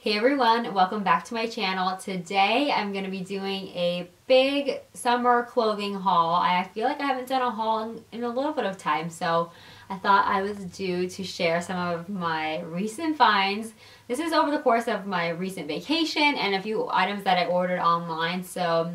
Hey everyone, welcome back to my channel. Today I'm going to be doing a big summer clothing haul. I feel like I haven't done a haul in a little bit of time, so I thought I was due to share some of my recent finds. This is over the course of my recent vacation and a few items that I ordered online, so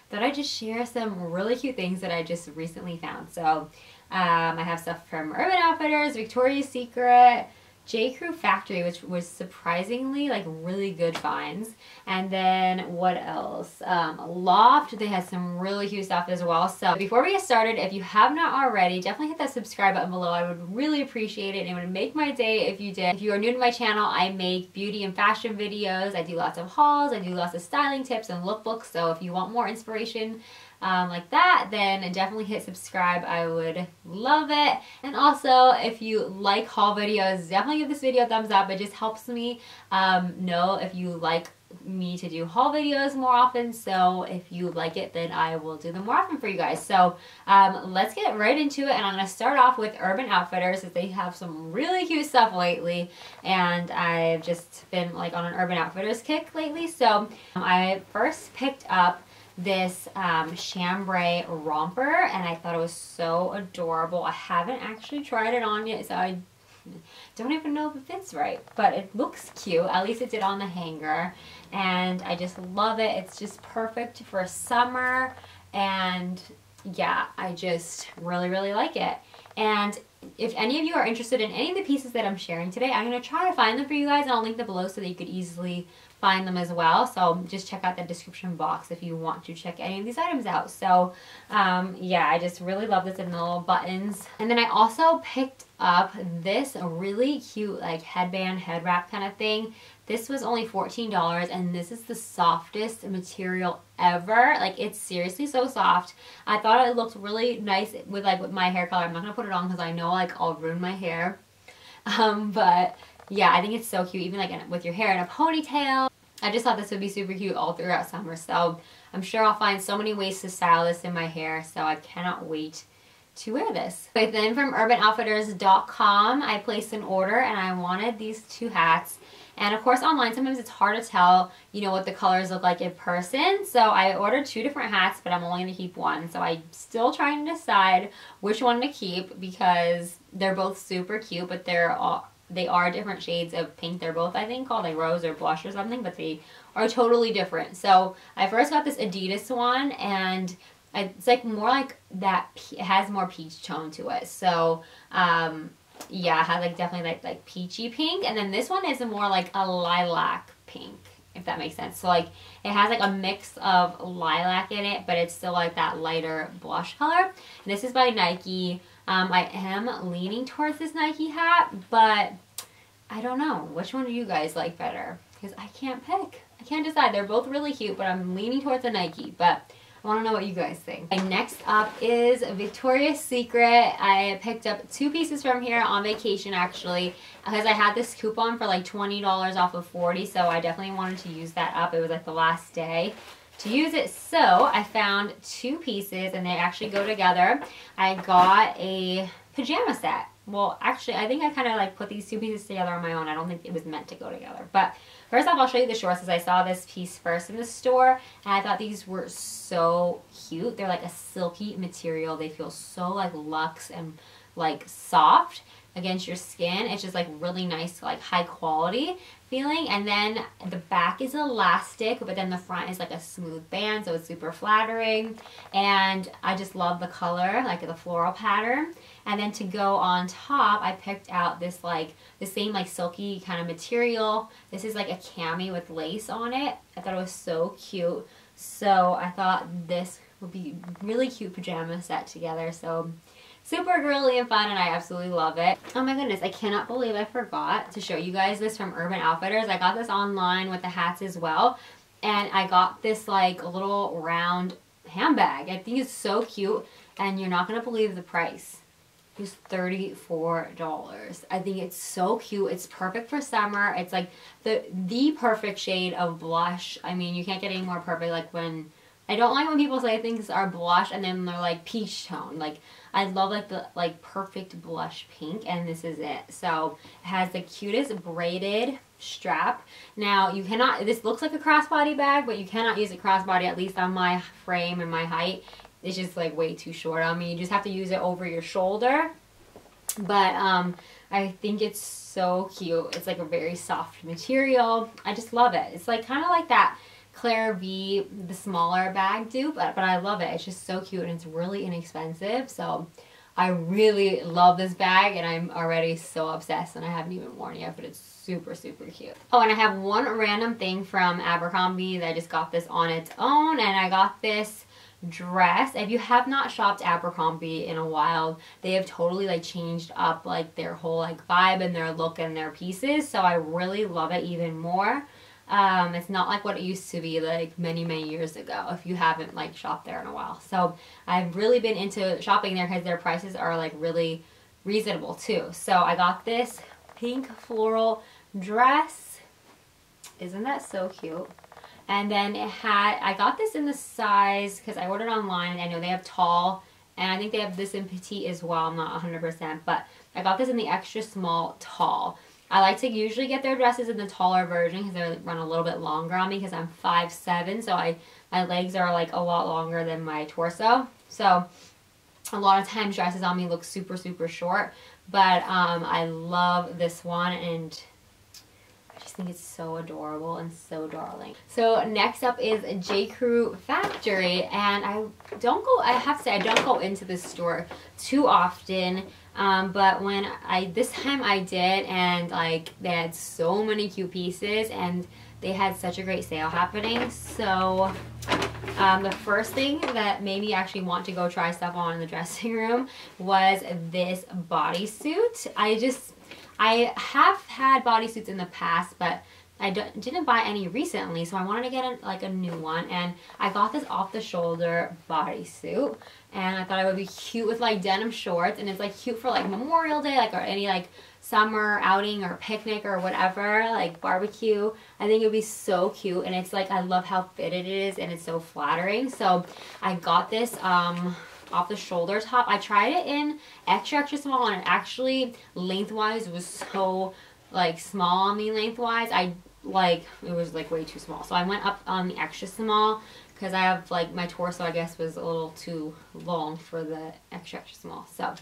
thought I'd just share some really cute things that I just recently found. So I have stuff from Urban Outfitters, Victoria's Secret, J. Crew Factory, which was surprisingly like really good finds. And then what else? Loft, they had some really cute stuff as well. So before we get started, if you have not already, definitely hit that subscribe button below. I would really appreciate it and it would make my day if you did. If you are new to my channel, I make beauty and fashion videos. I do lots of hauls, I do lots of styling tips and lookbooks. So if you want more inspiration like that, then definitely hit subscribe. I would love it. And also, if you like haul videos, definitely give this video a thumbs up. It just helps me know if you like me to do haul videos more often. So if you like it, then I will do them more often for you guys. So let's get right into it, and I'm going to start off with Urban Outfitters, as they have some really cute stuff lately, and I've just been like on an Urban Outfitters kick lately. So I first picked up this chambray romper, and I thought it was so adorable. I haven't actually tried it on yet, so I don't even know if it fits right, but it looks cute. At least it did on the hanger, and I just love it. It's just perfect for summer, and yeah, I just really like it. And if any of you are interested in any of the pieces that I'm sharing today, I'm going to try to find them for you guys, and I'll link them below so that you could easily find them as well. So just check out the description box if you want to check any of these items out. So yeah, I just really love this and the little buttons. And then I also picked up this really cute like headband, head wrap kind of thing. This was only $14, and this is the softest material ever. Like, it's seriously so soft. I thought it looked really nice with my hair color. I'm not gonna put it on because I know like I'll ruin my hair. But yeah, I think it's so cute, even like with your hair in a ponytail. I just thought this would be super cute all throughout summer. So I'm sure I'll find so many ways to style this in my hair. So I cannot wait to wear this. Okay, then from urbanoutfitters.com, I placed an order, and I wanted these two hats. And of course online sometimes it's hard to tell, you know, what the colors look like in person. So I ordered two different hats, but I'm only going to keep one. So I'm still trying to decide which one to keep because they're both super cute, but they are different shades of pink. They're both, I think, called like rose or blush or something, but they are totally different. So I first got this Adidas one, and it's like more like that, it has more peach tone to it. So yeah, it has like definitely like peachy pink, and then this one is more like a lilac pink, if that makes sense. So like it has like a mix of lilac in it, but it's still like that lighter blush color. And this is by Nike. I am leaning towards this Nike hat, but I don't know. Which one do you guys like better? Because I can't pick. I can't decide. They're both really cute, but I'm leaning towards the Nike, but I want to know what you guys think. And next up is Victoria's Secret. I picked up two pieces from here on vacation, actually, because I had this coupon for like $20 off of $40, so I definitely wanted to use that up. It was like the last day to use it. So I found two pieces, and they actually go together. I got a pajama set. Well, actually, I think I kind of like put these two pieces together on my own. I don't think it was meant to go together. But first off, I'll show you the shorts, as I saw this piece first in the store, and I thought these were so cute. They're like a silky material. They feel so like luxe and like soft against your skin. It's just like really nice, like high quality feeling. And then the back is elastic, but then the front is like a smooth band, so it's super flattering. And I just love the color, like the floral pattern. And then to go on top, I picked out this like the same like silky kind of material. This is like a cami with lace on it. I thought it was so cute. So I thought this would be really cute pajama set together. So super girly and fun, and I absolutely love it. Oh my goodness, I cannot believe I forgot to show you guys this from Urban Outfitters. I got this online with the hats as well, and I got this like little round handbag. I think it's so cute, and you're not gonna believe the price. It was $34. I think it's so cute. It's perfect for summer. It's like the perfect shade of blush. I mean, you can't get any more perfect. Like when I don't like when people say things are blush and then they're like peach tone. Like, I love like the perfect blush pink, and this is it. So it has the cutest braided strap. Now you cannot, this looks like a crossbody bag, but you cannot use a crossbody, at least on my frame and my height. It's just like way too short on me. You just have to use it over your shoulder. But I think it's so cute. It's like a very soft material. I just love it. It's like kind of like that Claire V, the smaller bag dupe, but I love it. It's just so cute, and it's really inexpensive. So I really love this bag, and I'm already so obsessed, and I haven't even worn it yet, but it's super, super cute. Oh, and I have one random thing from Abercrombie that I just got this on its own, and I got this dress. If you have not shopped Abercrombie in a while, they have totally like changed up like their whole like vibe and their look and their pieces, so I really love it even more. It's not like what it used to be like many years ago if you haven't like shopped there in a while. So I've really been into shopping there because their prices are like really reasonable too. So I got this pink floral dress. Isn't that so cute? And then it had, I got this in the size, because I ordered online, and I know they have tall, and I think they have this in petite as well. I'm not 100%, but I got this in the extra small tall. I like to usually get their dresses in the taller version because they run a little bit longer on me because I'm 5'7", so my legs are like a lot longer than my torso. So a lot of times dresses on me look super, super short, but I love this one, and I just think it's so adorable and so darling. So next up is J. Crew Factory, and I have to say I don't go into this store too often, but when this time I did, and like they had so many cute pieces, and they had such a great sale happening. So the first thing that made me actually want to go try stuff on in the dressing room was this bodysuit. I have had bodysuits in the past, but I didn't buy any recently, so I wanted to get like a new one, and I got this off the shoulder bodysuit, and I thought it would be cute with like denim shorts, and it's like cute for like Memorial Day, like, or any like summer outing or picnic or whatever, like barbecue. I think it would be so cute, and it's like, I love how fitted it is, and it's so flattering. So I got this off the shoulder top. I tried it in extra small, and it actually lengthwise was so like small on me lengthwise. It was like way too small, so I went up on the extra small because I have like my torso, I guess, was a little too long for the extra small. So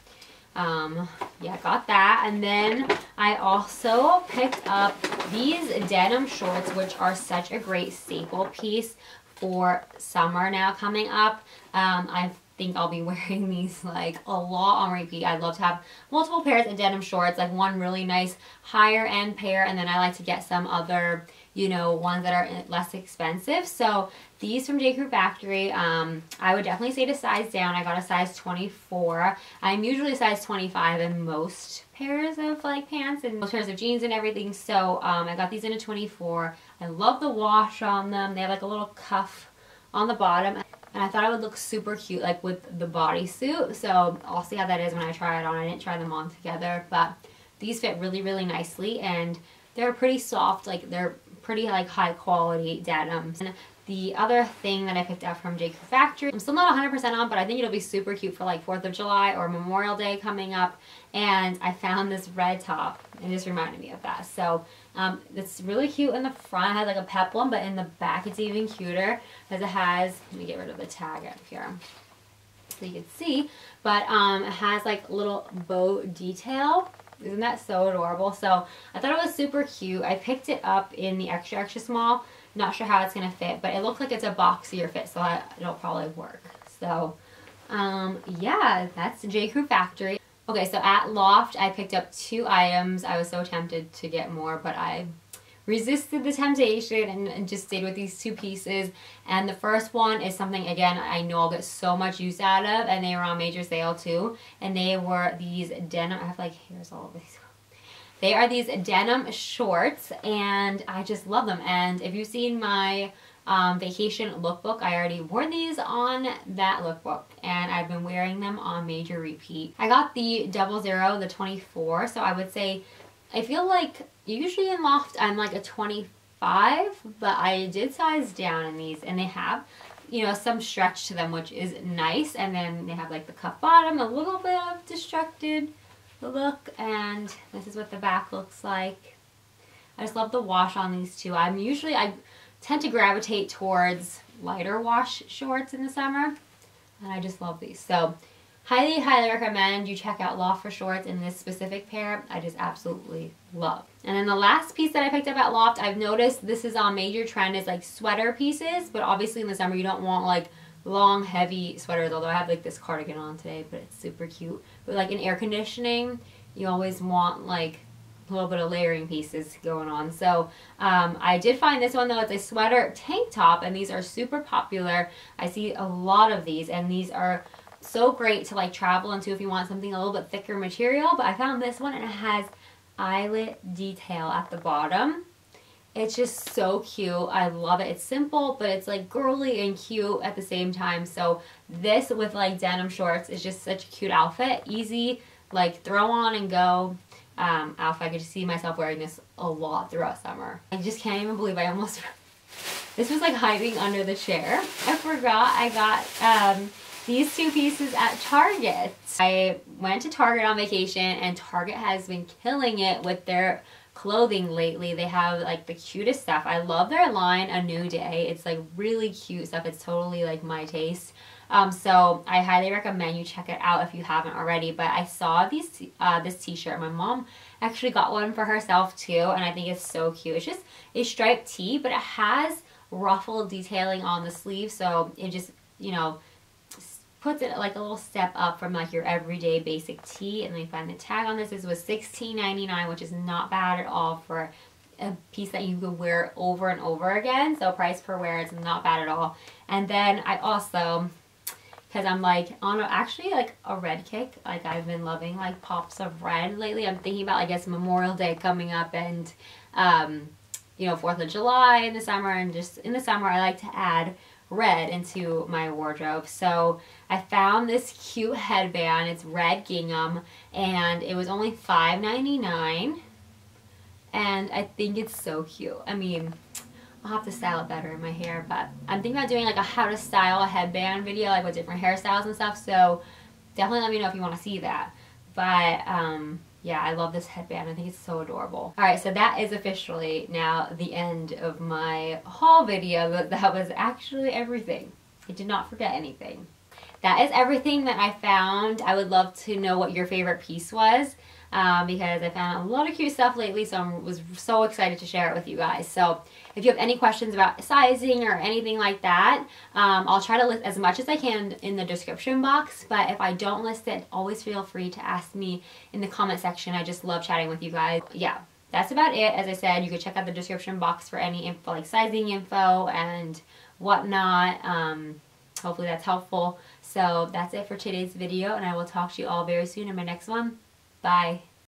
yeah, I got that. And then I also picked up these denim shorts, which are such a great staple piece for summer now coming up. I think I'll be wearing these like a lot on repeat. I'd love to have multiple pairs of denim shorts, like one really nice higher end pair, and then I like to get some other, you know, ones that are less expensive. So these from J. Crew Factory, I would definitely say to size down. I got a size 24. I'm usually a size 25 in most pairs of like pants and most pairs of jeans and everything. So I got these in a 24. I love the wash on them. They have like a little cuff on the bottom. And I thought it would look super cute like with the bodysuit. So I'll see how that is when I try it on. I didn't try them on together, but these fit really, really nicely, and they're pretty soft, like they're pretty like high quality denims. And the other thing that I picked up from J. Crew Factory, I'm still not 100% on, but I think it'll be super cute for like 4th of July or Memorial Day coming up. And I found this red top, and this reminded me of that. So it's really cute in the front. It has like a peplum, but in the back it's even cuter because it has, let me get rid of the tag up here so you can see, but it has like little bow detail. Isn't that so adorable? So I thought it was super cute. I picked it up in the extra small. Not sure how it's gonna fit, but it looks like it's a boxier fit, so it'll probably work. So yeah, that's J. Crew Factory. Okay, so at Loft, I picked up 2 items. I was so tempted to get more, but I resisted the temptation and just stayed with these 2 pieces. And the first one is something, again, I know I'll get so much use out of, and they were on major sale too. And they were these denim, I have like hairs all over these. They are these denim shorts, and I just love them. And if you've seen my vacation lookbook, I already wore these on that lookbook, and I've been wearing them on major repeat. I got the 00, the 24, so I would say, I feel like usually in Loft I'm like a 25, but I did size down in these, and they have you know, some stretch to them, which is nice. And then they have like the cuff bottom, a little bit of destructed look, and this is what the back looks like. I just love the wash on these two. I tend to gravitate towards lighter wash shorts in the summer, and I just love these. So highly, highly recommend you check out Loft for shorts in this specific pair. I just absolutely love. And then the last piece that I picked up at Loft, I've noticed this is on major trend, is like sweater pieces, but obviously in the summer you don't want like long, heavy sweaters, although I have like this cardigan on today, but it's super cute. But like in air conditioning, you always want like a little bit of layering pieces going on. So I did find this one though. It's a sweater tank top, and these are super popular. I see a lot of these, and these are so great to like travel into if you want something a little bit thicker material. But I found this one, and it has eyelet detail at the bottom. It's just so cute. I love it. It's simple, but it's like girly and cute at the same time. So this with like denim shorts is just such a cute outfit. Easy, like throw on and go outfit. I could just see myself wearing this a lot throughout summer. I just can't even believe I almost... This was like hiding under the chair. I forgot I got these two pieces at Target. I went to Target on vacation, and Target has been killing it with their clothing lately. They have like the cutest stuff. I love their line, A New Day. It's like really cute stuff. It's totally like my taste. So I highly recommend you check it out if you haven't already. But I saw these this t-shirt. My mom actually got one for herself too, and I think it's so cute. It's just a striped tee, but it has ruffled detailing on the sleeve, so it just, you know, puts it like a little step up from like your everyday basic tee. And then you find the tag on this. This was $16.99, which is not bad at all for a piece that you could wear over and over again. So price per wear is not bad at all. And then I also, because I'm like on actually like a red kick, like I've been loving like pops of red lately. I'm thinking about, I guess, Memorial Day coming up, and you know, 4th of July in the summer, and just in the summer I like to add red into my wardrobe. So I found this cute headband. It's red gingham, and it was only $5.99, and I think it's so cute. I mean, I'll have to style it better in my hair, but I'm thinking about doing like a how to style a headband video, like with different hairstyles and stuff, so definitely let me know if you want to see that. But yeah, I love this headband. I think it's so adorable. Alright, so that is officially now the end of my haul video. That was actually everything. I did not forget anything. That is everything that I found. I would love to know what your favorite piece was, because I found a lot of cute stuff lately, so I was so excited to share it with you guys. So if you have any questions about sizing or anything like that, I'll try to list as much as I can in the description box, but if I don't list it, always feel free to ask me in the comment section. I just love chatting with you guys. Yeah, that's about it. As I said, you could check out the description box for any info, like sizing info and whatnot. Hopefully that's helpful. So that's it for today's video, and I will talk to you all very soon in my next one. Bye.